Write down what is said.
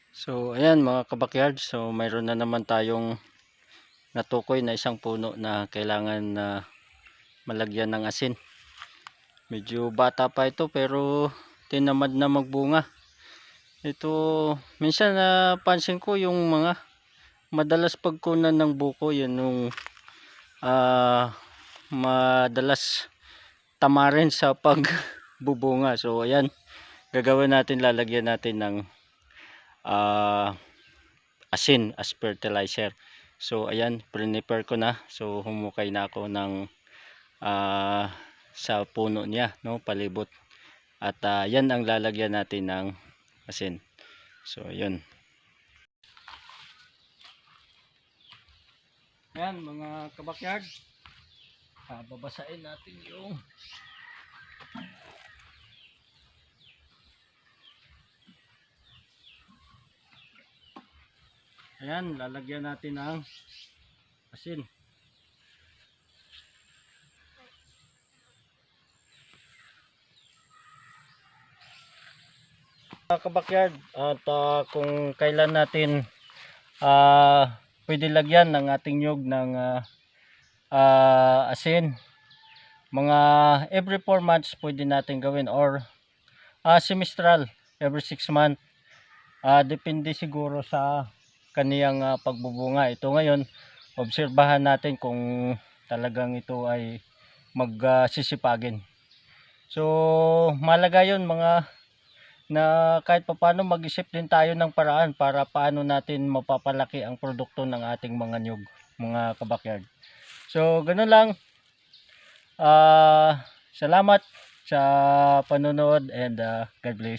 So ayan mga kabakyard, so mayroon na naman tayong natukoy na isang puno na kailangan na malagyan ng asin. Medyo bata pa ito pero tinamad na magbunga. Ito minsan napansin ko yung mga madalas pagkunan ng buko, yan yung madalas tamarin sa pagbubunga. So ayan, gagawin natin, lalagyan natin ng asin as fertilizer. So ayan, prepare ko na. So humukay na ako ng sa puno niya, no, palibot. At yan ang lalagyan natin ng asin. So yun. Ayan mga kabakyard, babasain natin yung ayan, lalagyan natin ng asin. Mga kabakyard, at kung kailan natin pwede lagyan ng ating nyug ng asin, mga every 4 months pwede natin gawin, or semestral, every 6 months. Depende siguro sa kaniyang pagbubunga. Ito ngayon, obserbahan natin kung talagang ito ay magsisipagin. So malaga yun mga na kahit paano mag-isip din tayo ng paraan para paano natin mapapalaki ang produkto ng ating mga nyug, mga kabakyard. So ganun lang. Salamat sa panonood, and God bless.